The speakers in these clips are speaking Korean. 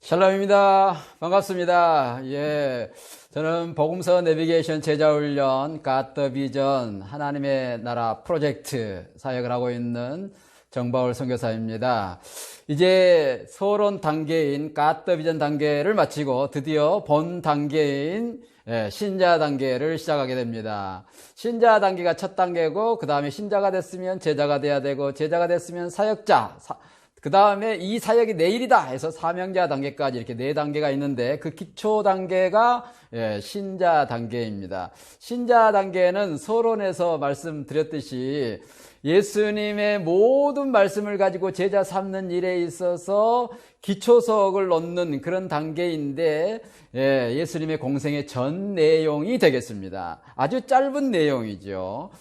샬롬입니다. 반갑습니다. 저는 복음서 내비게이션 제자훈련 God the Vision 하나님의 나라 프로젝트 사역을 하고 있는 정바울 선교사입니다. 이제 서론 단계인 God the Vision 단계를 마치고 드디어 본 단계인 신자 단계를 시작하게 됩니다. 신자 단계가 첫 단계고, 그 다음에 신자가 됐으면 제자가 돼야 되고, 제자가 됐으면 사역자, 그 다음에 이 사역이 내일이다 해서 사명자 단계까지 이렇게 4단계가 있는데, 그 기초 단계가 신자 단계입니다. 신자 단계는 서론에서 말씀드렸듯이 예수님의 모든 말씀을 가지고 제자 삼는 일에 있어서 기초석을 놓는 그런 단계인데, 예수님의 공생의 전 내용이 되겠습니다. 아주 짧은 내용이죠.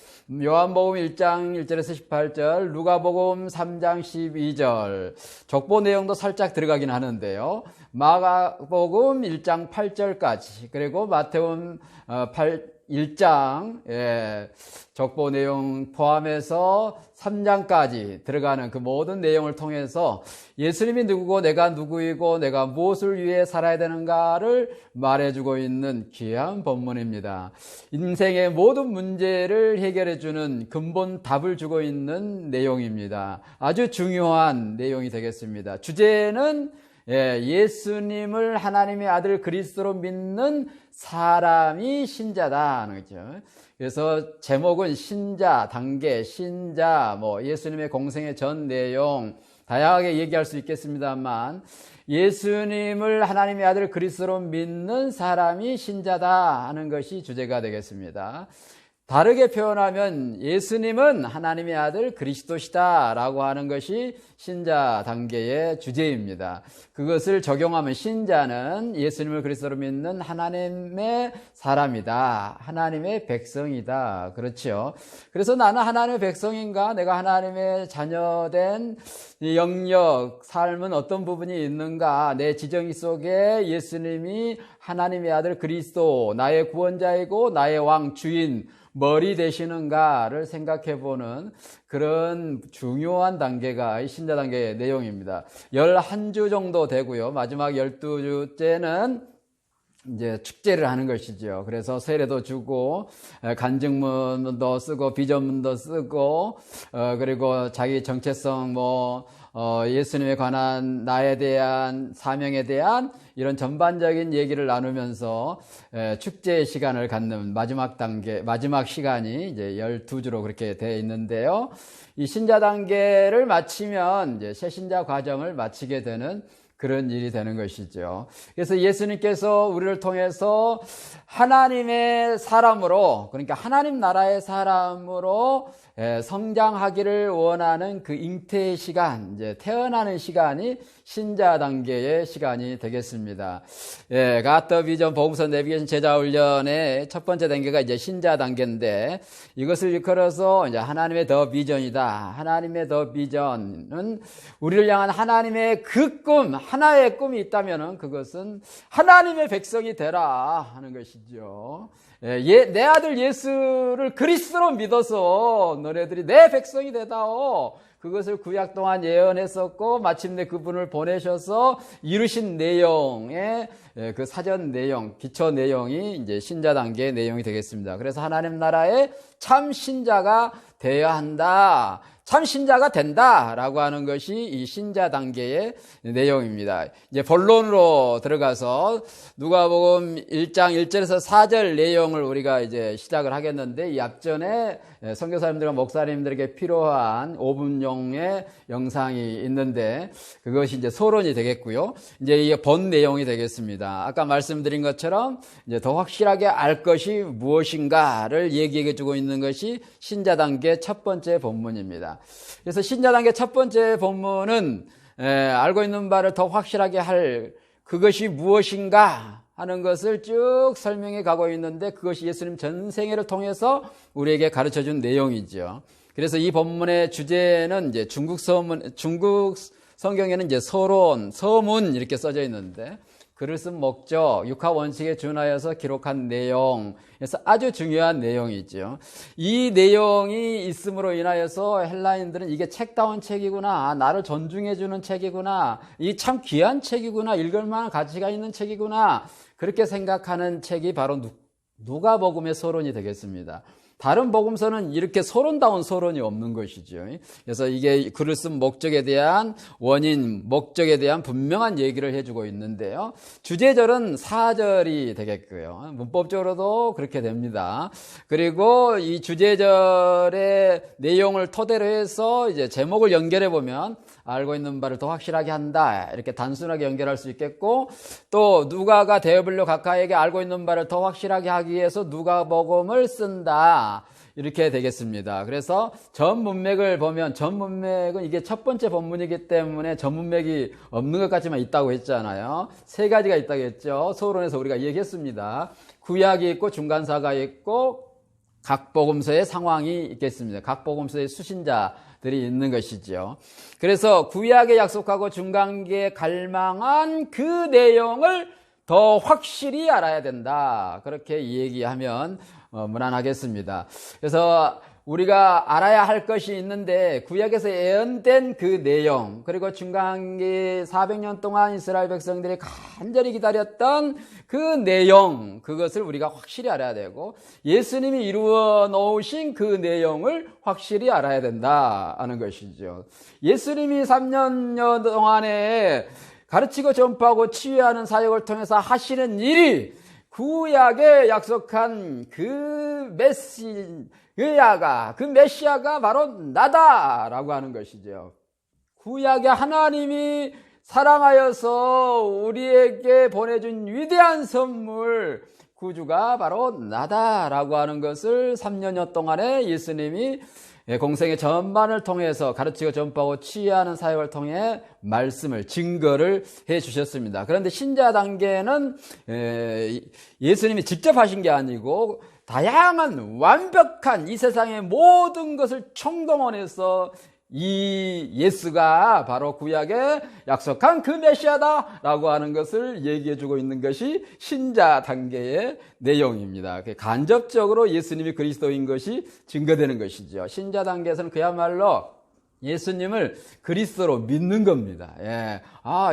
요한복음 1장 1절에서 18절, 누가복음 3장 12절, 족보 내용도 살짝 들어가긴 하는데요. 마가복음 1장 8절까지, 그리고 마태복음 1장 족보 내용 포함해서 3장까지 들어가는 그 모든 내용을 통해서 예수님이 누구고 내가 누구이고 내가 무엇을 위해 살아야 되는가를 말해주고 있는 귀한 본문입니다. 인생의 모든 문제를 해결해주는 근본 답을 주고 있는 내용입니다. 아주 중요한 내용이 되겠습니다. 주제는 예수님을 하나님의 아들 그리스도로 믿는 사람이 신자다 하는 거죠. 그래서 제목은 신자 단계, 신자, 예수님의 공생의 전 내용 다양하게 얘기할 수 있겠습니다만, 예수님을 하나님의 아들 그리스도로 믿는 사람이 신자다 하는 것이 주제가 되겠습니다. 다르게 표현하면 예수님은 하나님의 아들 그리스도시다 라고 하는 것이 신자 단계의 주제입니다. 그것을 적용하면 신자는 예수님을 그리스도로 믿는 하나님의 사람이다, 하나님의 백성이다. 그렇죠. 그래서 나는 하나님의 백성인가, 내가 하나님의 자녀된 영역, 삶은 어떤 부분이 있는가, 내 지정의 속에 예수님이 하나님의 아들 그리스도, 나의 구원자이고 나의 왕, 주인, 머리 되시는가를 생각해보는 그런 중요한 단계가 이 신자 단계의 내용입니다. 11주 정도 되고요. 마지막 12주째는 이제 축제를 하는 것이죠. 그래서 세례도 주고, 간증문도 쓰고, 비전문도 쓰고, 그리고 자기 정체성, 예수님에 관한 나에 대한 사명에 대한 이런 전반적인 얘기를 나누면서 축제의 시간을 갖는 마지막 단계, 마지막 시간이 이제 12주로 그렇게 되어 있는데요. 이 신자 단계를 마치면 이제 새신자 과정을 마치게 되는 그런 일이 되는 것이죠. 그래서 예수님께서 우리를 통해서 하나님의 사람으로, 그러니까 하나님 나라의 사람으로 성장하기를 원하는 그 잉태의 시간, 이제 태어나는 시간이 신자 단계의 시간이 되겠습니다. God the Vision 복음서 내비게이션 제자훈련의 첫 번째 단계가 이제 신자 단계인데, 이것을 일컬어서 이제 하나님의 더 비전이다. 하나님의 더 비전은 우리를 향한 하나님의 그 꿈, 하나의 꿈이 있다면은 그것은 하나님의 백성이 되라 하는 것이죠. 내 아들 예수를 그리스도로 믿어서 너네들이 내 백성이 되다오. 그것을 구약 동안 예언했었고, 마침내 그분을 보내셔서 이루신 내용의 그 사전 내용, 기초 내용이 이제 신자 단계의 내용이 되겠습니다. 그래서 하나님 나라의 참 신자가 되어야 한다, 참 신자가 된다라고 하는 것이 이 신자 단계의 내용입니다. 이제 본론으로 들어가서 누가복음 1장 1절에서 4절 내용을 우리가 이제 시작을 하겠는데, 이 앞전에 선교사님들과 목사님들에게 필요한 5분용의 영상이 있는데, 그것이 이제 서론이 되겠고요. 이제 이게 본 내용이 되겠습니다. 아까 말씀드린 것처럼 이제 더 확실하게 알 것이 무엇인가를 얘기해 주고 있는 것이 신자 단계 첫 번째 본문입니다. 그래서 신자 단계 첫 번째 본문은 알고 있는 바를 더 확실하게 할 그것이 무엇인가 하는 것을 쭉 설명해 가고 있는데, 그것이 예수님 전생애를 통해서 우리에게 가르쳐 준 내용이죠. 그래서 이 본문의 주제는 이제 중국 성경에는 이제 서론, 서문 이렇게 써져 있는데, 글을 쓴 목적, 육하 원칙에 준하여서 기록한 내용, 그래서 아주 중요한 내용이죠. 이 내용이 있음으로 인하여서 헬라인들은 이게 책다운 책이구나, 나를 존중해주는 책이구나, 이 참 귀한 책이구나, 읽을 만한 가치가 있는 책이구나, 그렇게 생각하는 책이 바로 누가복음의 서론이 되겠습니다. 다른 복음서는 이렇게 서론다운 서론이 없는 것이죠. 그래서 이게 글을 쓴 목적에 대한 원인, 목적에 대한 분명한 얘기를 해주고 있는데요. 주제절은 4절이 되겠고요. 문법적으로도 그렇게 됩니다. 그리고 이 주제절의 내용을 토대로 해서 이제 제목을 연결해 보면 알고 있는 바를 더 확실하게 한다, 이렇게 단순하게 연결할 수 있겠고, 또 누가가 데오빌로 각하에게 알고 있는 바를 더 확실하게 하기 위해서 누가복음을 쓴다, 이렇게 되겠습니다. 그래서 전 문맥을 보면, 전 문맥은 이게 첫 번째 본문이기 때문에 전 문맥이 없는 것 같지만 있다고 했잖아요. 세 가지가 있다고 했죠. 서론에서 우리가 얘기했습니다. 구약이 있고 중간사가 있고 각 복음서의 상황이 있겠습니다. 각 복음서의 수신자들이 있는 것이죠. 그래서 구약에 약속하고 중간기에 갈망한 그 내용을 더 확실히 알아야 된다, 그렇게 얘기하면 무난하겠습니다. 그래서 우리가 알아야 할 것이 있는데, 구약에서 예언된 그 내용, 그리고 중간기 400년 동안 이스라엘 백성들이 간절히 기다렸던 그 내용, 그것을 우리가 확실히 알아야 되고, 예수님이 이루어 놓으신 그 내용을 확실히 알아야 된다 하는 것이죠. 예수님이 3년 동안에 가르치고 전파하고 치유하는 사역을 통해서 하시는 일이 구약에 약속한 그 메시아가 바로 나다라고 하는 것이죠. 구약에 하나님이 사랑하여서 우리에게 보내준 위대한 선물, 구주가 바로 나다라고 하는 것을 3년여 동안에 예수님이 공생의 전반을 통해서 가르치고 전파하고 치유하는 사역을 통해 말씀을, 증거를 해 주셨습니다. 그런데 신자 단계는 예수님이 직접 하신 게 아니고 다양한 완벽한 이 세상의 모든 것을 총동원해서 이 예수가 바로 구약에 약속한 그 메시아다라고 하는 것을 얘기해 주고 있는 것이 신자 단계의 내용입니다. 간접적으로 예수님이 그리스도인 것이 증거되는 것이죠. 신자 단계에서는 그야말로 예수님을 그리스도로 믿는 겁니다.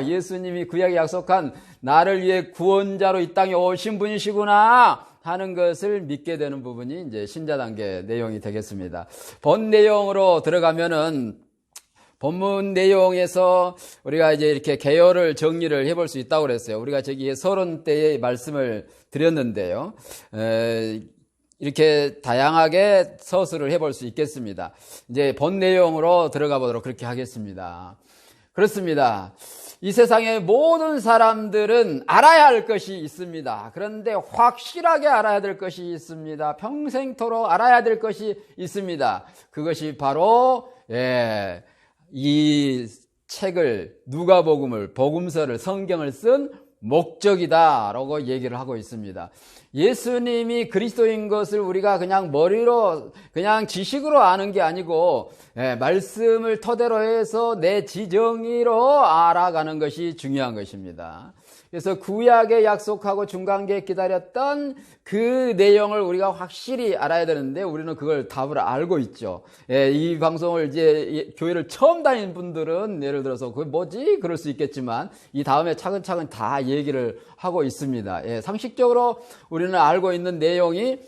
예수님이 구약에 약속한 나를 위해 구원자로 이 땅에 오신 분이시구나 하는 것을 믿게 되는 부분이 이제 신자 단계 내용이 되겠습니다. 본 내용으로 들어가면은 본문 내용에서 우리가 이제 이렇게 개요를 정리를 해볼 수 있다고 그랬어요. 우리가 저기 서론 때의 말씀을 드렸는데요. 이렇게 다양하게 서술을 해볼 수 있겠습니다. 이제 본 내용으로 들어가 보도록 그렇게 하겠습니다. 그렇습니다. 이 세상의 모든 사람들은 알아야 할 것이 있습니다. 그런데 확실하게 알아야 될 것이 있습니다. 평생토록 알아야 될 것이 있습니다. 그것이 바로 이 책을, 누가복음을, 복음서를, 성경을 쓴 목적이다라고 얘기를 하고 있습니다. 예수님이 그리스도인 것을 우리가 그냥 머리로, 그냥 지식으로 아는 게 아니고 말씀을 토대로 해서 내 지정의로 알아가는 것이 중요한 것입니다. 그래서 구약에 약속하고 중간기에 기다렸던 그 내용을 우리가 확실히 알아야 되는데 우리는 그걸 답을 알고 있죠. 이 방송을 이제 교회를 처음 다니는 분들은 예를 들어서 그게 뭐지? 그럴 수 있겠지만 이 다음에 차근차근 다 얘기를 하고 있습니다. 상식적으로 우리는 알고 있는 내용이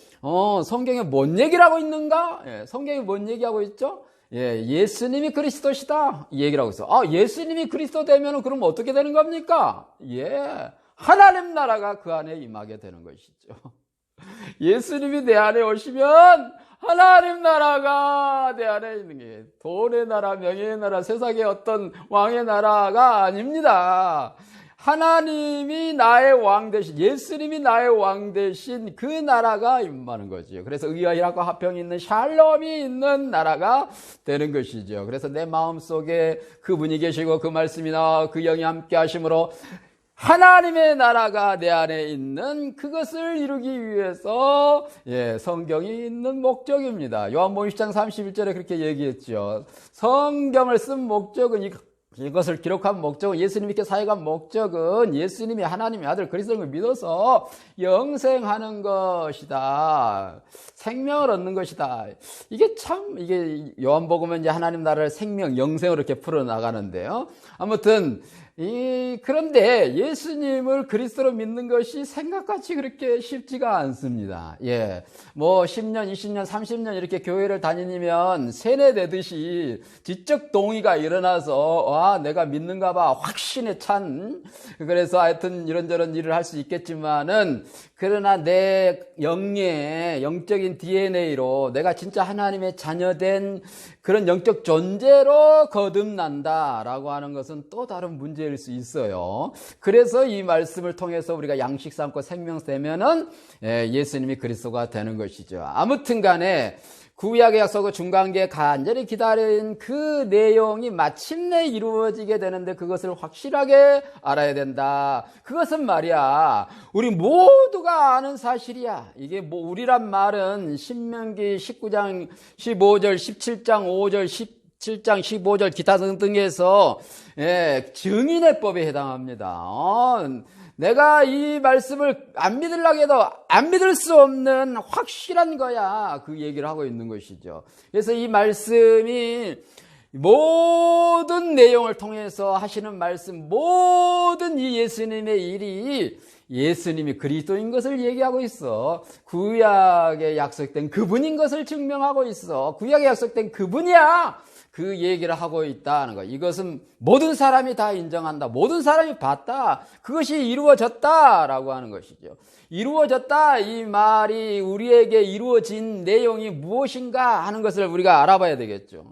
성경에 뭔 얘기를 하고 있는가? 성경이 뭔 얘기하고 있죠? 예수님이 그리스도시다 이 얘기를 하고 있어. 예수님이 그리스도 되면 그럼 어떻게 되는 겁니까? 하나님 나라가 그 안에 임하게 되는 것이죠. 예수님이 내 안에 오시면 하나님 나라가 내 안에 있는 게 돈의 나라, 명예의 나라, 세상의 어떤 왕의 나라가 아닙니다. 하나님이 나의 왕 대신, 예수님이 나의 왕 대신 그 나라가 임하는 거죠. 그래서 의와 힐과 화평이 있는 샬롬이 있는 나라가 되는 것이죠. 그래서 내 마음속에 그분이 계시고 그 말씀이 나와 그 영이 함께 하심으로 하나님의 나라가 내 안에 있는 그것을 이루기 위해서 성경이 있는 목적입니다. 요한복음 10장 31절에 그렇게 얘기했죠. 성경을 쓴 목적은 이것을 기록한 목적은, 예수님께 사역한 목적은 예수님이 하나님의 아들 그리스도를 믿어서 영생하는 것이다. 생명을 얻는 것이다. 이게 요한복음은 이제 하나님 나라를 생명, 영생으로 이렇게 풀어나가는데요. 아무튼, 그런데 예수님을 그리스도로 믿는 것이 생각같이 그렇게 쉽지가 않습니다. 예. 10년, 20년, 30년 이렇게 교회를 다니면 세뇌되듯이 지적 동의가 일어나서, 내가 믿는가 봐. 확신에 찬. 그래서 하여튼 이런저런 일을 할 수 있겠지만은, 그러나 내 영적인 DNA로 내가 진짜 하나님의 자녀된 그런 영적 존재로 거듭난다라고 하는 것은 또 다른 문제일 수 있어요. 그래서 이 말씀을 통해서 우리가 양식 삼고 생명 되면은 예수님이 그리스도가 되는 것이죠. 아무튼 간에 구약의 약속을 중간기에 간절히 기다린 그 내용이 마침내 이루어지게 되는데 그것을 확실하게 알아야 된다. 그것은 말이야, 우리 모두가 아는 사실이야. 이게 우리란 말은 신명기 19장 15절, 17장 5절, 17장 15절 기타 등등에서 증인의 법에 해당합니다. 내가 이 말씀을 안 믿으려고 해도 안 믿을 수 없는 확실한 거야. 그 얘기를 하고 있는 것이죠. 그래서 이 말씀이 모든 내용을 통해서 하시는 말씀, 모든 이 예수님의 일이 예수님이 그리스도인 것을 얘기하고 있어. 구약에 약속된 그분인 것을 증명하고 있어. 구약에 약속된 그분이야. 그 얘기를 하고 있다는 거. 이것은 모든 사람이 다 인정한다. 모든 사람이 봤다. 그것이 이루어졌다라고 하는 것이죠. 이루어졌다, 이 말이 우리에게 이루어진 내용이 무엇인가 하는 것을 우리가 알아봐야 되겠죠.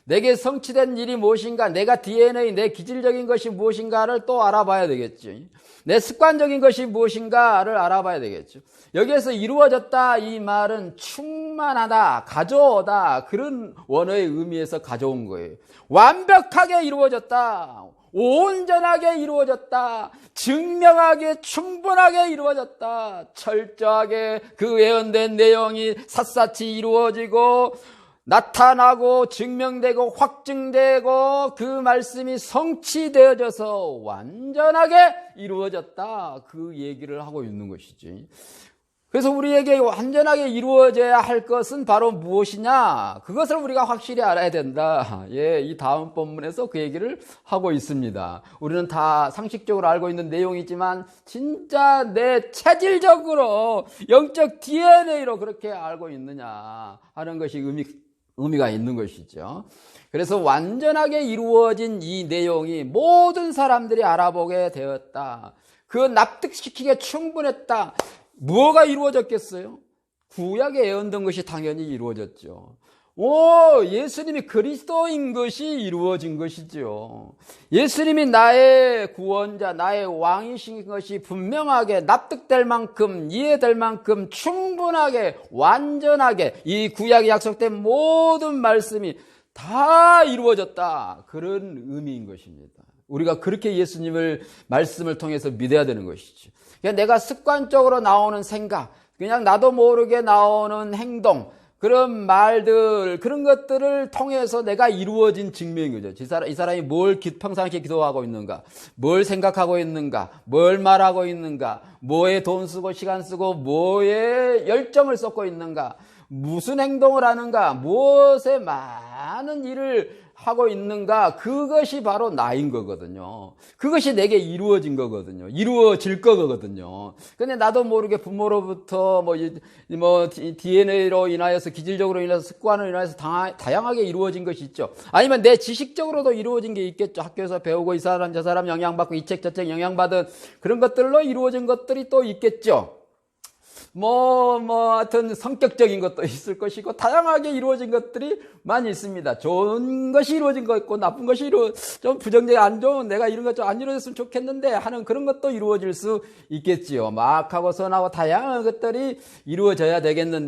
내게 성취된 일이 무엇인가, 내가 DNA, 내 기질적인 것이 무엇인가를 또 알아봐야 되겠지. 내 습관적인 것이 무엇인가를 알아봐야 되겠죠. 여기에서 이루어졌다, 이 말은 충만하다, 가져오다, 그런 원어의 의미에서 가져온 거예요. 완벽하게 이루어졌다, 온전하게 이루어졌다, 증명하게 충분하게 이루어졌다, 철저하게 그 예언된 내용이 샅샅이 이루어지고 나타나고 증명되고 확증되고 그 말씀이 성취되어져서 완전하게 이루어졌다, 그 얘기를 하고 있는 것이지. 그래서 우리에게 완전하게 이루어져야 할 것은 바로 무엇이냐? 그것을 우리가 확실히 알아야 된다. 이 다음 본문에서 그 얘기를 하고 있습니다. 우리는 다 상식적으로 알고 있는 내용이지만 진짜 내 체질적으로 영적 DNA로 그렇게 알고 있느냐 하는 것이 의미가 있는 것이죠. 그래서 완전하게 이루어진 이 내용이 모든 사람들이 알아보게 되었다. 그 납득시키기에 충분했다. 무엇가 이루어졌겠어요? 구약에 예언된 것이 당연히 이루어졌죠. 예수님이 그리스도인 것이 이루어진 것이죠. 예수님이 나의 구원자, 나의 왕이신 것이 분명하게 납득될 만큼, 이해될 만큼 충분하게, 완전하게 이 구약에 약속된 모든 말씀이 다 이루어졌다. 그런 의미인 것입니다. 우리가 그렇게 예수님을 말씀을 통해서 믿어야 되는 것이죠. 그냥 내가 습관적으로 나오는 생각, 그냥 나도 모르게 나오는 행동, 그런 말들, 그런 것들을 통해서 내가 이루어진 증명인 거죠. 이 사람이 뭘 평상시에 기도하고 있는가, 뭘 생각하고 있는가, 뭘 말하고 있는가, 뭐에 돈 쓰고 시간 쓰고 뭐에 열정을 쏟고 있는가, 무슨 행동을 하는가, 무엇에 많은 일을 하고 있는가, 그것이 바로 나인 거거든요. 그것이 내게 이루어진 거거든요. 이루어질 거거든요. 근데 나도 모르게 부모로부터 DNA로 인하여서, 기질적으로 인해서, 습관으로 인해서 다양하게 이루어진 것이 있죠. 아니면 내 지식적으로도 이루어진 게 있겠죠. 학교에서 배우고 이 사람 저 사람 영향받고 이 책 저 책 영향받은 그런 것들로 이루어진 것들이 또 있겠죠. 하여튼 성격적인 것도 있을 것이고, 다양하게 이루어진 것들이 많이 있습니다. 좋은 것이 이루어진 거 있고, 나쁜 것이 좀 부정적이 안 좋은, 내가 이런 것 좀 안 이루어졌으면 좋겠는데 하는 그런 것도 이루어질 수 있겠지요. 막하고 선하고 다양한 것들이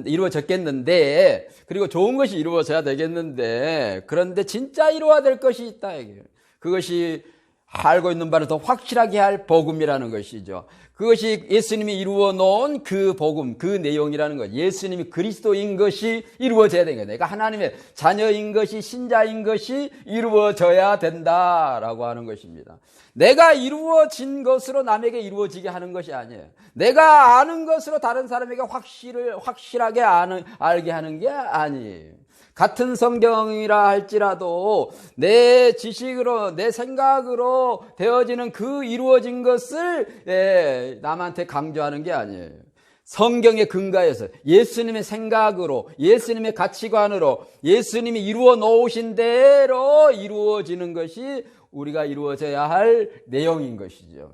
이루어졌겠는데, 그리고 좋은 것이 이루어져야 되겠는데, 그런데 진짜 이루어야 될 것이 있다, 이게. 그것이 알고 있는 바를 더 확실하게 할 복음이라는 것이죠. 그것이 예수님이 이루어 놓은 그 복음, 그 내용이라는 것. 예수님이 그리스도인 것이 이루어져야 되는 거예요. 내가 하나님의 자녀인 것이, 신자인 것이 이루어져야 된다라고 하는 것입니다. 내가 이루어진 것으로 남에게 이루어지게 하는 것이 아니에요. 내가 아는 것으로 다른 사람에게 확실하게 알게 하는 게 아니에요. 같은 성경이라 할지라도 내 지식으로, 내 생각으로 되어지는 그 이루어진 것을 남한테 강조하는 게 아니에요. 성경에 근거해서 예수님의 생각으로, 예수님의 가치관으로, 예수님이 이루어 놓으신 대로 이루어지는 것이 우리가 이루어져야 할 내용인 것이죠.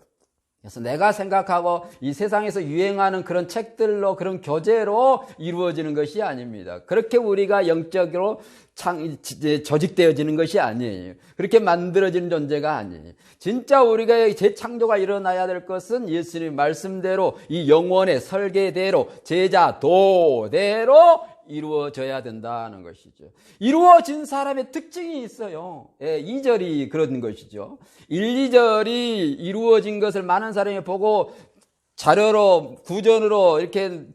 그래서 내가 생각하고 이 세상에서 유행하는 그런 책들로, 그런 교재로 이루어지는 것이 아닙니다. 그렇게 우리가 영적으로 조직되어지는 것이 아니에요. 그렇게 만들어지는 존재가 아니에요. 진짜 우리가 재창조가 일어나야 될 것은 예수님 말씀대로, 이 영원의 설계대로, 제자도대로 이루어져야 된다는 것이죠. 이루어진 사람의 특징이 있어요. 2절이 그런 것이죠. 1, 2절이 이루어진 것을 많은 사람이 보고 자료로, 구전으로 이렇게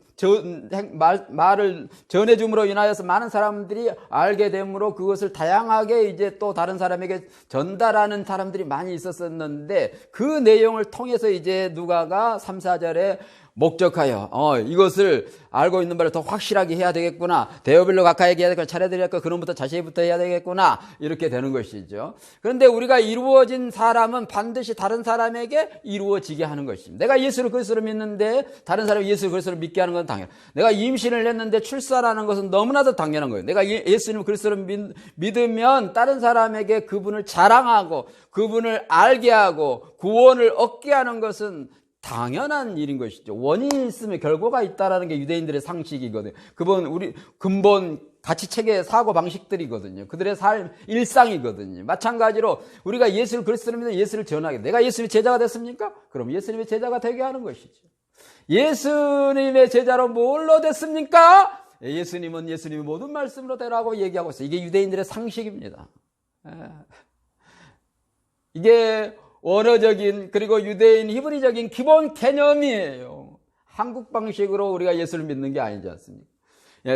말을 전해줌으로 인하여서 많은 사람들이 알게 되므로 그것을 다양하게 이제 또 다른 사람에게 전달하는 사람들이 많이 있었었는데, 그 내용을 통해서 이제 누가가 3, 4절에 목적하여 이것을 알고 있는 바를 더 확실하게 해야 되겠구나, 대오별로 각하에게 해야 되겠구나, 차례대로 할까, 그놈부터 자식부터 해야 되겠구나, 이렇게 되는 것이죠. 그런데 우리가 이루어진 사람은 반드시 다른 사람에게 이루어지게 하는 것입니다. 내가 예수를 그리스도로 믿는데 다른 사람이 예수를 그리스도로 믿게 하는 건 당연해요. 내가 임신을 했는데 출산하는 것은 너무나도 당연한 거예요. 내가 예수님 그리스도로 믿으면 다른 사람에게 그분을 자랑하고 그분을 알게 하고 구원을 얻게 하는 것은 당연한 일인 것이죠. 원인이 있으면 결과가 있다라는 게 유대인들의 상식이거든요. 근본 가치체계의 사고 방식들이거든요. 그들의 삶, 일상이거든요. 마찬가지로 우리가 예수를 그리스도로 믿는 예수를 전하게, 내가 예수님의 제자가 됐습니까? 그럼 예수님의 제자가 되게 하는 것이죠. 예수님의 제자로 뭘로 됐습니까? 예수님은 예수님의 모든 말씀으로 되라고 얘기하고 있어요. 이게 유대인들의 상식입니다. 이게 원어적인, 그리고 유대인 히브리적인 기본 개념이에요. 한국 방식으로 우리가 예수를 믿는 게 아니지 않습니까?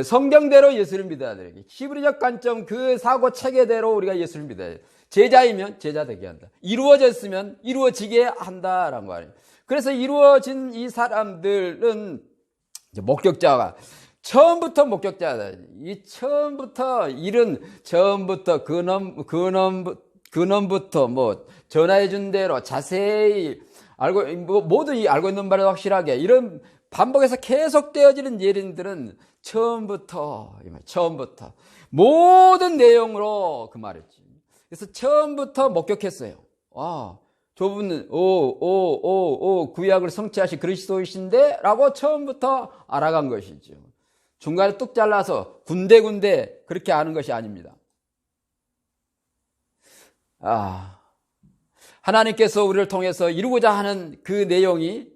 성경대로 예수를 믿어야 돼요. 히브리적 관점, 그 사고 체계대로 우리가 예수를 믿어야 돼요. 제자이면 제자 되게 한다. 이루어졌으면 이루어지게 한다라는 거 아니에요. 그래서 이루어진 이 사람들은 이제 목격자가 처음부터 목격자다. 이 처음부터 일은 처음부터 근원부터 전화해 준 대로 자세히 알고, 모두 알고 있는 바를 확실하게, 이런 반복해서 계속되어지는 예언들은 처음부터 모든 내용으로 그 말했지. 그래서 처음부터 목격했어요. 저분은 구약을 성취하신 그리스도이신데 라고 처음부터 알아간 것이죠. 중간에 뚝 잘라서 군데군데 그렇게 아는 것이 아닙니다. 하나님께서 우리를 통해서 이루고자 하는 그 내용이,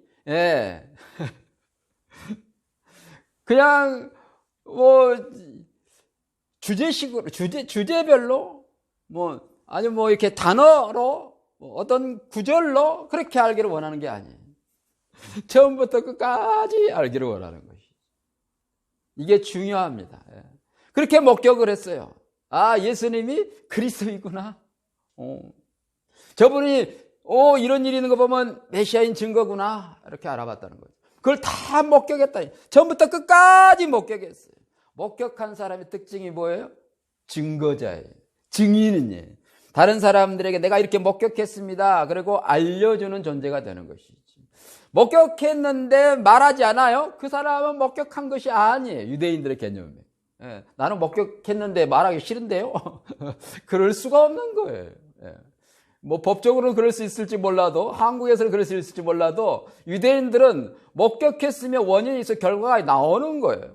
그냥, 주제식으로, 주제별로, 아니면 이렇게 단어로, 어떤 구절로 그렇게 알기를 원하는 게 아니에요. 처음부터 끝까지 알기를 원하는 것이. 이게 중요합니다. 그렇게 목격을 했어요. 예수님이 그리스도이구나. 저분이 이런 일이 있는 거 보면 메시아인 증거구나, 이렇게 알아봤다는 거죠. 그걸 다 목격했다. 처음부터 끝까지 목격했어요. 목격한 사람의 특징이 뭐예요? 증거자예요. 증인이에요. 다른 사람들에게 내가 이렇게 목격했습니다, 그리고 알려주는 존재가 되는 것이지. 목격했는데 말하지 않아요? 그 사람은 목격한 것이 아니에요. 유대인들의 개념에. 나는 목격했는데 말하기 싫은데요? 그럴 수가 없는 거예요. 법적으로는 그럴 수 있을지 몰라도, 한국에서는 그럴 수 있을지 몰라도, 유대인들은 목격했으면 원인이 있어 결과가 나오는 거예요.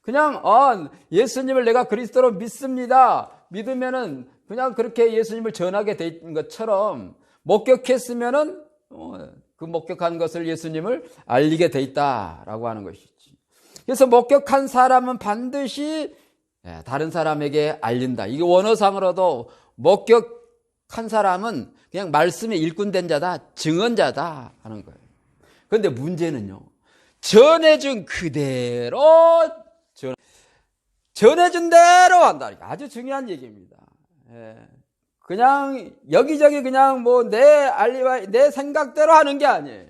그냥, 예수님을 내가 그리스도로 믿습니다. 믿으면은 그냥 그렇게 예수님을 전하게 된 것처럼, 목격했으면은, 그 목격한 것을 예수님을 알리게 돼 있다라고 하는 것이지. 그래서 목격한 사람은 반드시 다른 사람에게 알린다. 이게 원어상으로도 목격한 목격한 사람은 그냥 말씀에 일꾼된 자다, 증언자다 하는 거예요. 그런데 문제는요, 전해준 그대로 전해준 대로 한다. 아주 중요한 얘기입니다. 그냥 여기저기 그냥 뭐 내 알리바이, 내 생각대로 하는 게 아니에요.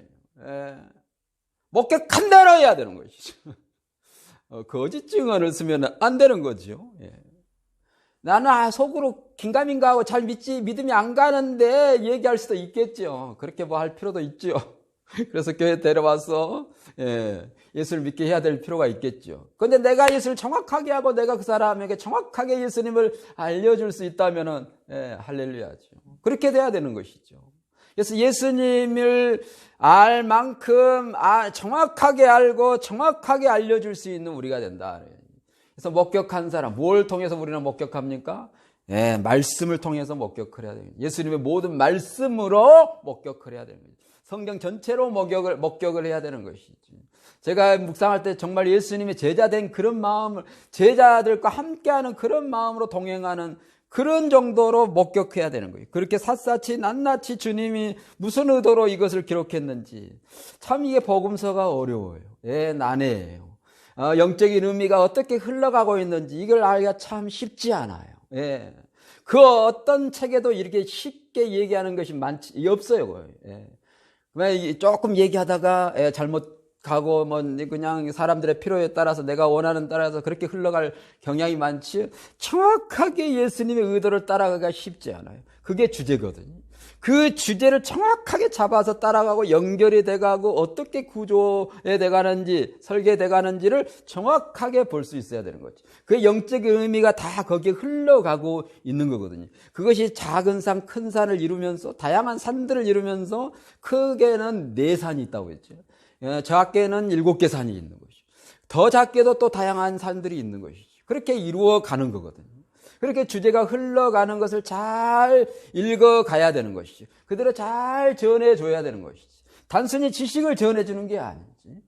목격한 대로 해야 되는 것이죠. 거짓 증언을 쓰면 안 되는 거죠. 나는 속으로 긴가민가하고 잘 믿음이 안 가는데 얘기할 수도 있겠죠. 그렇게 뭐 할 필요도 있죠. 그래서 교회 데려와서 예수를 믿게 해야 될 필요가 있겠죠. 그런데 내가 예수를 정확하게 하고 내가 그 사람에게 정확하게 예수님을 알려줄 수 있다면은 할렐루야죠. 그렇게 돼야 되는 것이죠. 그래서 예수님을 알 만큼 정확하게 알고 정확하게 알려줄 수 있는 우리가 된다. 그래서 목격한 사람, 뭘 통해서 우리는 목격합니까? 말씀을 통해서 목격을 해야 됩니다. 예수님의 모든 말씀으로 목격을 해야 됩니다. 성경 전체로 목격을 해야 되는 것이지. 제가 묵상할 때 정말 예수님의 제자된 그런 마음을, 제자들과 함께하는 그런 마음으로 동행하는 그런 정도로 목격해야 되는 거예요. 그렇게 샅샅이 낱낱이 주님이 무슨 의도로 이것을 기록했는지. 참 이게 복음서가 어려워요. 난해해요. 영적인 의미가 어떻게 흘러가고 있는지 이걸 알기가 참 쉽지 않아요. 그 어떤 책에도 이렇게 쉽게 얘기하는 것이 없어요. 조금 얘기하다가 잘못 가고 뭐 그냥 사람들의 필요에 따라서 내가 원하는 따라서 그렇게 흘러갈 경향이 많지, 정확하게 예수님의 의도를 따라가기가 쉽지 않아요. 그게 주제거든요. 그 주제를 정확하게 잡아서 따라가고 연결이 돼가고 어떻게 구조에 돼가는지 설계돼 가는지를 정확하게 볼 수 있어야 되는 거죠. 그 영적인 의미가 다 거기에 흘러가고 있는 거거든요. 그것이 작은 산, 큰 산을 이루면서 다양한 산들을 이루면서 크게는 4산이 있다고 했죠. 작게는 7개 산이 있는 것이죠. 더 작게도 또 다양한 산들이 있는 것이죠. 그렇게 이루어가는 거거든요. 그렇게 주제가 흘러가는 것을 잘 읽어가야 되는 것이죠. 그대로 잘 전해줘야 되는 것이지. 단순히 지식을 전해주는 게 아니지.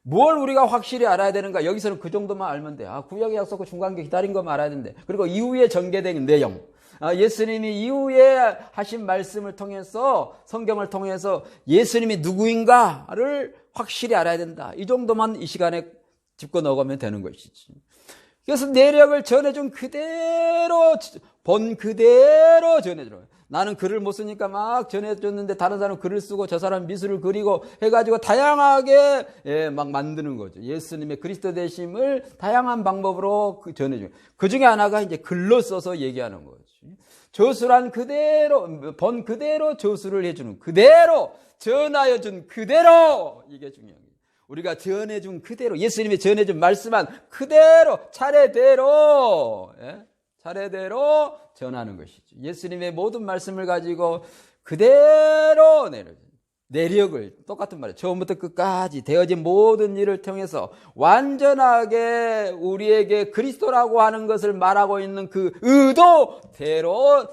뭘 우리가 확실히 알아야 되는가? 여기서는 그 정도만 알면 돼. 구약의 약속과 중간계 기다린 것만 알아야 된대. 그리고 이후에 전개된 내용. 예수님이 이후에 하신 말씀을 통해서, 성경을 통해서 예수님이 누구인가를 확실히 알아야 된다. 이 정도만 이 시간에 짚고 넣어가면 되는 것이지. 그래서 내력을 전해준 그대로, 본 그대로 전해주는 거예요. 나는 글을 못 쓰니까 막 전해줬는데 다른 사람은 글을 쓰고 저 사람 미술을 그리고 해가지고 다양하게 막 만드는 거죠. 예수님의 그리스도 되심을 다양한 방법으로 전해주는 거예요. 그 중에 하나가 이제 글로 써서 얘기하는 거지. 저술한 그대로, 본 그대로 저술을 해주는, 그대로 전하여 준 그대로, 이게 중요한 거예요. 우리가 전해준 그대로, 예수님이 전해준 말씀한 그대로, 차례대로 전하는 것이죠. 예수님의 모든 말씀을 가지고 그대로 내력을, 똑같은 말이에요. 처음부터 끝까지 되어진 모든 일을 통해서 완전하게 우리에게 그리스도라고 하는 것을 말하고 있는 그 의도대로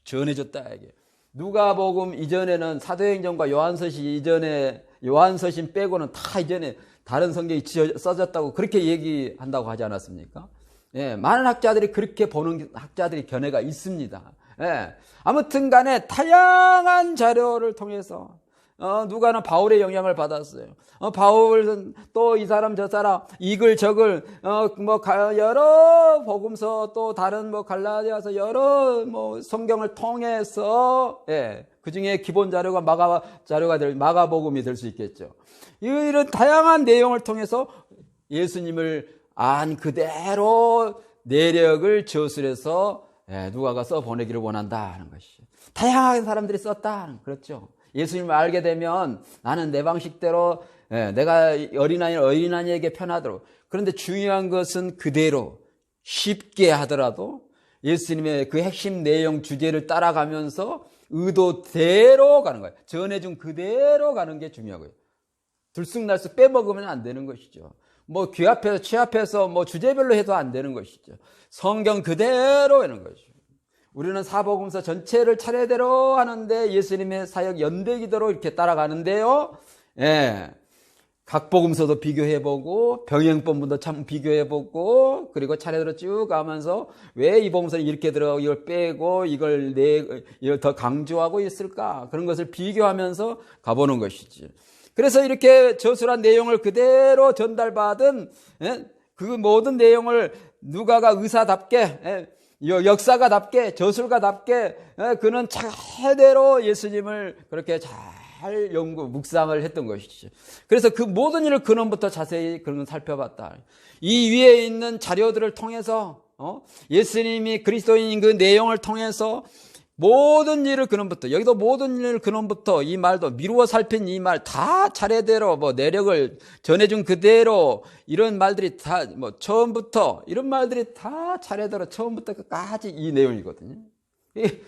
전해줬다. 이게. 누가복음 이전에는 사도행전과 요한서신 이전에, 요한서신 빼고는 다 이전에 다른 성경이 써졌다고 그렇게 얘기한다고 하지 않았습니까? 많은 학자들이 그렇게 보는 학자들이 견해가 있습니다. 아무튼 간에 다양한 자료를 통해서 누가는 바울의 영향을 받았어요. 바울은 또 이 사람 저 사람 이글 저글 여러 복음서 또 다른 갈라디아서 여러 성경을 통해서 그 중에 기본 자료가 마가복음이 될 수 있겠죠. 이런 다양한 내용을 통해서 예수님을 안 그대로 내력을 저술해서 누가가 써 보내기를 원한다 하는 것이죠. 다양한 사람들이 썼다. 그렇죠. 예수님을 알게 되면 나는 내 방식대로 내가 어린아이에게 편하도록. 그런데 중요한 것은 그대로 쉽게 하더라도 예수님의 그 핵심 내용 주제를 따라가면서 의도대로 가는 거예요. 전해준 그대로 가는 게 중요하고요. 들쑥날쑥 빼먹으면 안 되는 것이죠. 귀 앞에서 취 앞에서 주제별로 해도 안 되는 것이죠. 성경 그대로 하는 것이죠. 우리는 사복음서 전체를 차례대로 하는데 예수님의 사역 연대기도로 이렇게 따라가는데요. 각 복음서도 비교해보고 병행본문도 참 비교해보고 그리고 차례대로 쭉 가면서 왜 이 복음서는 이렇게 들어 이걸 빼고 이걸 더 강조하고 있을까, 그런 것을 비교하면서 가보는 것이지. 그래서 이렇게 저술한 내용을 그대로 전달받은 그 모든 내용을 누가가 의사답게, 역사가답게, 저술가답게 그는 차례대로 예수님을 그렇게 잘 묵상을 했던 것이죠. 그래서 그 모든 일을 근원부터 자세히 그런 살펴봤다. 이 위에 있는 자료들을 통해서 예수님이 그리스도인인 그 내용을 통해서 모든 일을 근원부터, 여기도 모든 일을 근원부터, 이 말도 미루어 살핀 이 말 다 차례대로 내력을 전해준 그대로, 이런 말들이 다 처음부터 이런 말들이 다 차례대로 처음부터 끝까지 이 내용이거든요.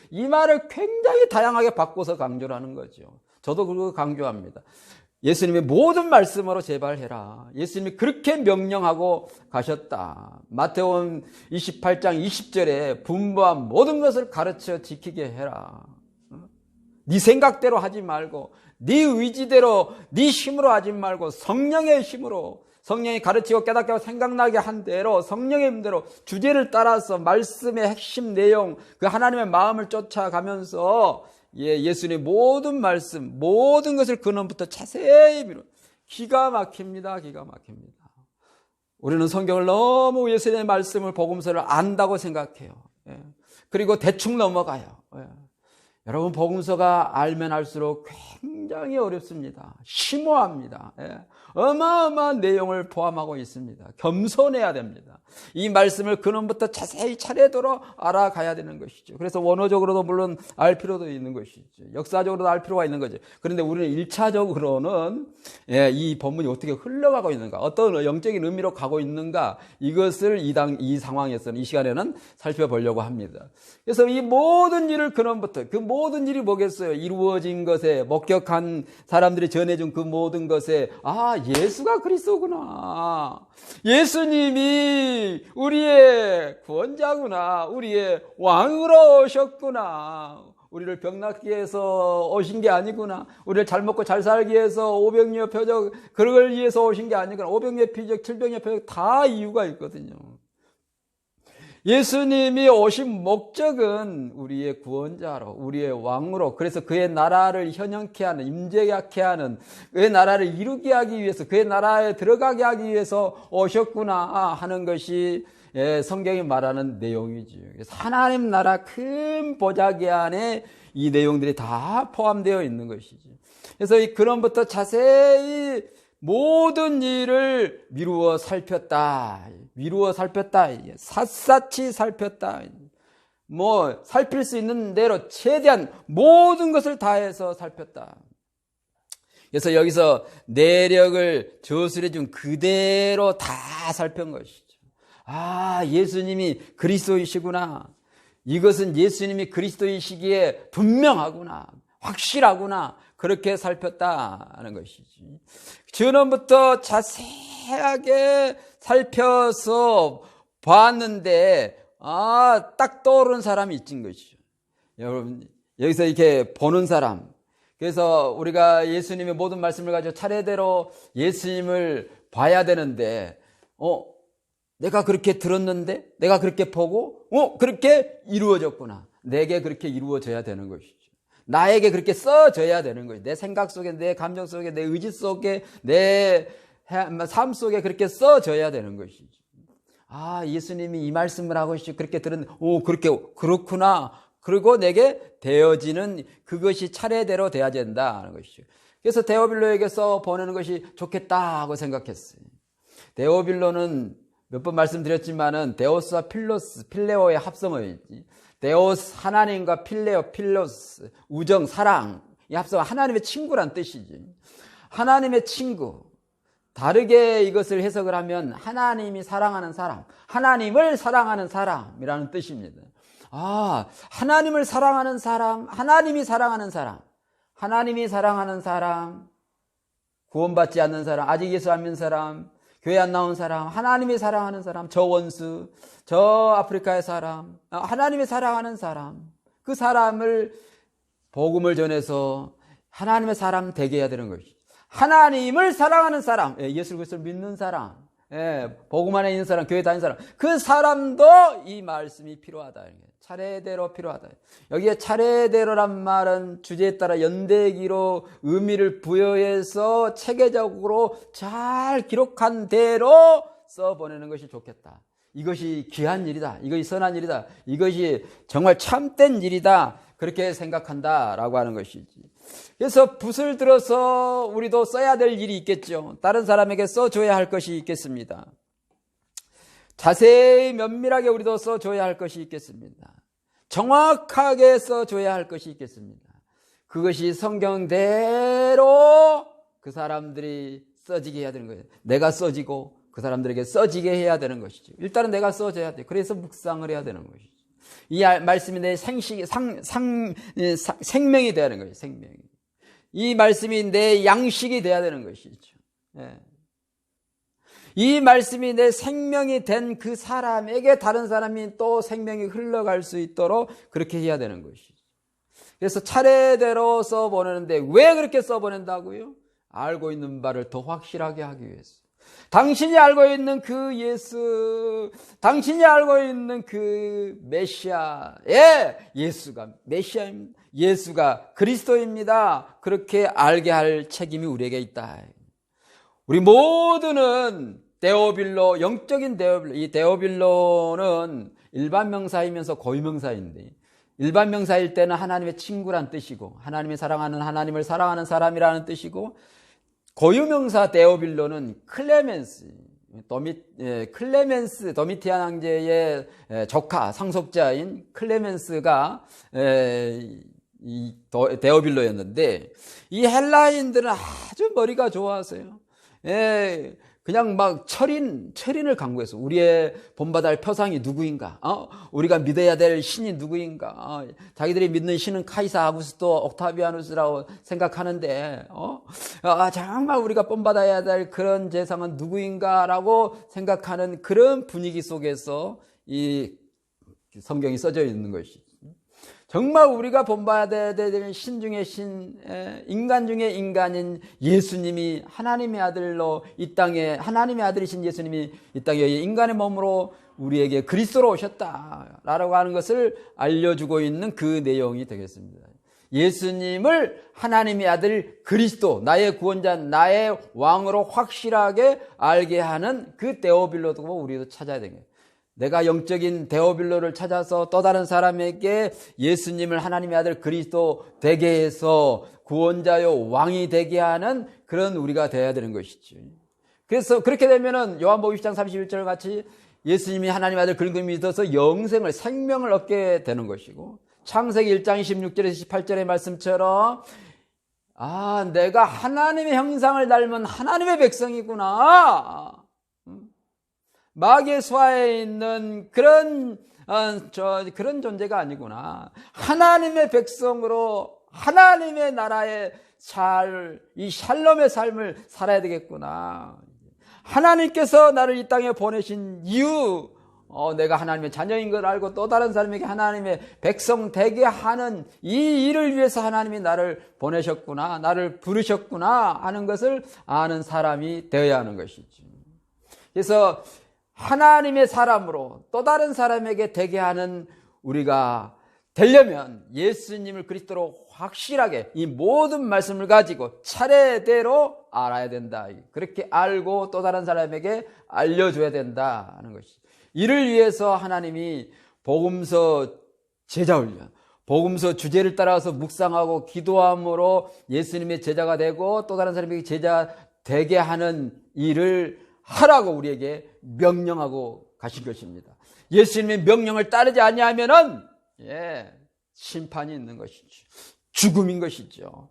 이 말을 굉장히 다양하게 바꿔서 강조를 하는 거죠. 저도 그거 강조합니다. 예수님의 모든 말씀으로 제발해라. 예수님이 그렇게 명령하고 가셨다. 마태복음 28장 20절에 분부한 모든 것을 가르쳐 지키게 해라. 네 생각대로 하지 말고 네 의지대로 네 힘으로 하지 말고 성령의 힘으로, 성령이 가르치고 깨닫게 하고 생각나게 한 대로 성령의 힘대로 주제를 따라서 말씀의 핵심 내용, 그 하나님의 마음을 쫓아가면서 예수님의 모든 말씀, 모든 것을 근원부터 자세히 미루. 기가 막힙니다. 기가 막힙니다. 우리는 성경을 너무 예수님의 말씀을, 복음서를 안다고 생각해요. 그리고 대충 넘어가요. 여러분, 복음서가 알면 알수록 굉장히 어렵습니다. 심오합니다. 어마어마한 내용을 포함하고 있습니다. 겸손해야 됩니다. 이 말씀을 근원부터 자세히 차례대로 알아가야 되는 것이죠. 그래서 원어적으로도 물론 알 필요도 있는 것이죠. 역사적으로도 알 필요가 있는 거죠. 그런데 우리는 1차적으로는 이 본문이 어떻게 흘러가고 있는가, 어떤 영적인 의미로 가고 있는가, 이것을 이 상황에서는, 이 시간에는 살펴보려고 합니다. 그래서 이 모든 일을 근원부터, 그 모든 일이 뭐겠어요? 이루어진 것에, 목격한 사람들이 전해준 그 모든 것에, 예수가 그리스도구나, 예수님이 우리의 구원자구나, 우리의 왕으로 오셨구나, 우리를 병낫기 위해서 오신 게 아니구나, 우리를 잘 먹고 잘 살기 위해서 오병이어 표적 그걸 위해서 오신 게 아니구나, 오병이어 표적, 칠병이어 표적 다 이유가 있거든요. 예수님이 오신 목적은 우리의 구원자로, 우리의 왕으로, 그래서 그의 나라를 현현케 하는, 임재하게 하는, 그의 나라를 이루게 하기 위해서, 그의 나라에 들어가게 하기 위해서 오셨구나 하는 것이 성경이 말하는 내용이죠. 그래서 하나님 나라 큰 보자기 안에 이 내용들이 다 포함되어 있는 것이죠. 그래서 이 근원부터 자세히 모든 일을 미루어 살폈다. 샅샅이 살폈다. 살필 수 있는 대로 최대한 모든 것을 다해서 살폈다. 그래서 여기서 내력을 저술해 준 그대로 다 살핀 것이죠. 예수님이 그리스도이시구나. 이것은 예수님이 그리스도이시기에 분명하구나, 확실하구나, 그렇게 살폈다는 것이지. 전원부터 자세하게 살펴서 봤는데 딱 떠오르는 사람이 있진 것이죠. 여러분, 여기서 이렇게 보는 사람, 그래서 우리가 예수님의 모든 말씀을 가지고 차례대로 예수님을 봐야 되는데 내가 그렇게 들었는데, 내가 그렇게 보고 그렇게 이루어졌구나, 내게 그렇게 이루어져야 되는 것이죠. 나에게 그렇게 써져야 되는 거예요. 내 생각 속에, 내 감정 속에, 내 의지 속에, 내 삶 속에 그렇게 써져야 되는 것이죠. 예수님이 이 말씀을 하고 그렇게 들었는데, 그렇구나. 그리고 내게 되어지는 그것이 차례대로 돼야 된다는 것이죠. 그래서 데오빌로에게서 보내는 것이 좋겠다 하고 생각했어요. 데오빌로는 몇 번 말씀드렸지만은 데오스와 필레오의 합성어이지. 데오스, 하나님과 필로스, 우정, 사랑, 이 합성어, 하나님의 친구란 뜻이지. 하나님의 친구. 다르게 이것을 해석을 하면 하나님이 사랑하는 사람, 하나님을 사랑하는 사람이라는 뜻입니다. 하나님을 사랑하는 사람, 하나님이 사랑하는 사람, 하나님이 사랑하는 사람, 구원받지 않는 사람, 아직 예수 안 믿는 사람, 교회 안 나온 사람, 하나님이 사랑하는 사람, 저 원수, 저 아프리카의 사람, 하나님이 사랑하는 사람, 그 사람을 복음을 전해서 하나님의 사람 되게 해야 되는 것이죠. 하나님을 사랑하는 사람, 예수 그리스도를 믿는 사람, 복음 안에 있는 사람, 교회 다니는 사람, 그 사람도 이 말씀이 필요하다. 차례대로 필요하다. 여기에 차례대로란 말은 주제에 따라 연대기로 의미를 부여해서 체계적으로 잘 기록한 대로 써보내는 것이 좋겠다. 이것이 귀한 일이다. 이것이 선한 일이다. 이것이 정말 참된 일이다. 그렇게 생각한다라고 하는 것이지. 그래서 붓을 들어서 우리도 써야 될 일이 있겠죠. 다른 사람에게 써줘야 할 것이 있겠습니다. 자세히 면밀하게 우리도 써줘야 할 것이 있겠습니다. 정확하게 써줘야 할 것이 있겠습니다. 그것이 성경대로 그 사람들이 써지게 해야 되는 거예요. 내가 써지고 그 사람들에게 써지게 해야 되는 것이죠. 일단은 내가 써줘야 돼. 그래서 묵상을 해야 되는 것이죠. 이 말씀이 내 생명이 되어야 되는 거예요. 생명이. 이 말씀이 내 양식이 되어야 되는 것이죠. 이 말씀이 내 생명이 된 그 사람에게 다른 사람이 또 생명이 흘러갈 수 있도록 그렇게 해야 되는 것이죠. 그래서 차례대로 써보내는데 왜 그렇게 써보낸다고요? 알고 있는 바를 더 확실하게 하기 위해서. 당신이 알고 있는 그 예수, 당신이 알고 있는 그 메시아, 예수가 메시아입니다. 예수가 그리스도입니다. 그렇게 알게 할 책임이 우리에게 있다. 우리 모두는 데오빌로, 영적인 데오빌로, 이 데오빌로는 일반 명사이면서 고유명사인데, 일반 명사일 때는 하나님의 친구란 뜻이고, 하나님이 사랑하는, 하나님을 사랑하는 사람이라는 뜻이고, 고유명사 데오빌로는 클레멘스, 도미티안 황제의 조카, 상속자인 클레멘스가 이 데오빌로였는데, 이 헬라인들은 아주 머리가 좋아서요. 그냥 막 철인을 강구해서 우리의 본받을 표상이 누구인가? 우리가 믿어야 될 신이 누구인가? 자기들이 믿는 신은 카이사 아구스토 옥타비아누스라고 생각하는데, 정말 우리가 본받아야 될 그런 재상은 누구인가라고 생각하는 그런 분위기 속에서 이 성경이 써져 있는 것이죠. 정말 우리가 본받아야 될 신 중에 신, 인간 중에 인간인 예수님이 하나님의 아들로 이 땅에, 하나님의 아들이신 예수님이 이 땅에 인간의 몸으로 우리에게 그리스도로 오셨다라고 하는 것을 알려주고 있는 그 내용이 되겠습니다. 예수님을 하나님의 아들 그리스도, 나의 구원자, 나의 왕으로 확실하게 알게 하는 그 데오빌로도 우리도 찾아야 되겠습니다. 내가 영적인 데오빌로를 찾아서 또 다른 사람에게 예수님을 하나님의 아들 그리스도 되게 해서 구원자요 왕이 되게 하는 그런 우리가 되어야 되는 것이죠. 그래서 그렇게 되면은 요한복음 10장 31절 같이 예수님이 하나님의 아들 그리스도를 믿어서 영생을, 생명을 얻게 되는 것이고, 창세기 1장 26절에서 18절의 말씀처럼 내가 하나님의 형상을 닮은 하나님의 백성이구나, 마귀의 수하에 있는 그런 존재가 아니구나. 하나님의 백성으로 하나님의 나라의 이 샬롬의 삶을 살아야 되겠구나. 하나님께서 나를 이 땅에 보내신 이유, 내가 하나님의 자녀인 걸 알고 또 다른 사람에게 하나님의 백성 되게 하는 이 일을 위해서 하나님이 나를 보내셨구나, 나를 부르셨구나 하는 것을 아는 사람이 되어야 하는 것이죠. 그래서 하나님의 사람으로 또 다른 사람에게 되게 하는 우리가 되려면 예수님을 그리스도로 확실하게 이 모든 말씀을 가지고 차례대로 알아야 된다. 그렇게 알고 또 다른 사람에게 알려줘야 된다는 것이. 이를 위해서 하나님이 복음서 제자훈련, 복음서 주제를 따라서 묵상하고 기도함으로 예수님의 제자가 되고 또 다른 사람에게 제자 되게 하는 일을 하라고 우리에게 명령하고 가신 것입니다. 예수님의 명령을 따르지 아니하면은 심판이 있는 것이죠. 죽음인 것이죠.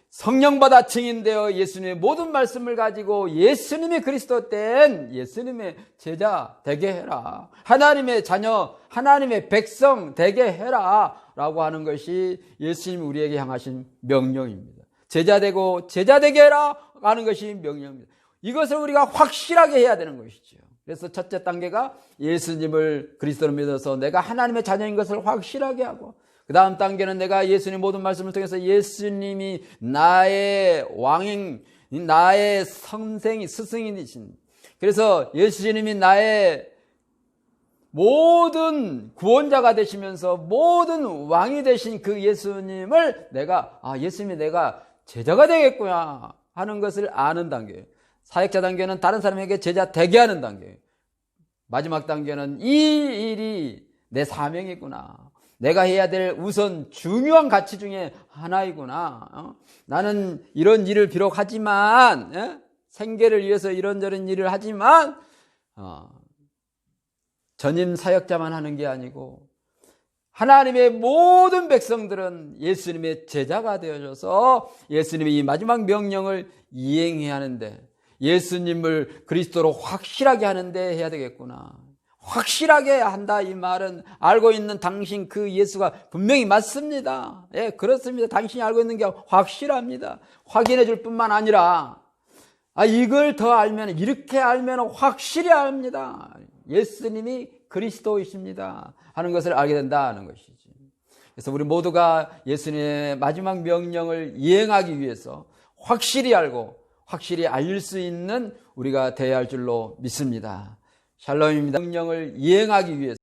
성령받아 증인되어 예수님의 모든 말씀을 가지고 예수님이 그리스도 된 예수님의 제자 되게 해라. 하나님의 자녀, 하나님의 백성 되게 해라 라고 하는 것이 예수님이 우리에게 향하신 명령입니다. 제자 되고 제자 되게 해라 하는 것이 명령입니다. 이것을 우리가 확실하게 해야 되는 것이죠. 그래서 첫째 단계가 예수님을 그리스도로 믿어서 내가 하나님의 자녀인 것을 확실하게 하고, 그 다음 단계는 내가 예수님 모든 말씀을 통해서 예수님이 나의 왕인, 나의 선생이 스승이신, 그래서 예수님이 나의 모든 구원자가 되시면서 모든 왕이 되신 그 예수님을 예수님이 내가 제자가 되겠구나 하는 것을 아는 단계. 사역자 단계는 다른 사람에게 제자 되게 하는 단계. 마지막 단계는 이 일이 내 사명이구나. 내가 해야 될 우선 중요한 가치 중에 하나이구나. 나는 이런 일을 비록 하지만, 생계를 위해서 이런저런 일을 하지만, 전임 사역자만 하는 게 아니고 하나님의 모든 백성들은 예수님의 제자가 되어져서 예수님의 이 마지막 명령을 이행해야 하는데, 예수님을 그리스도로 확실하게 하는데 해야 되겠구나. 확실하게 한다, 이 말은 알고 있는 당신 그 예수가 분명히 맞습니다. 예, 그렇습니다. 당신이 알고 있는 게 확실합니다. 확인해 줄 뿐만 아니라 이걸 더 알면, 이렇게 알면 확실히 압니다. 예수님이 그리스도이십니다 하는 것을 알게 된다는 것이지. 그래서 우리 모두가 예수님의 마지막 명령을 이행하기 위해서 확실히 알고 확실히 알릴 수 있는 우리가 되어야 할 줄로 믿습니다. 샬롬입니다. 명령을 이행하기 위해서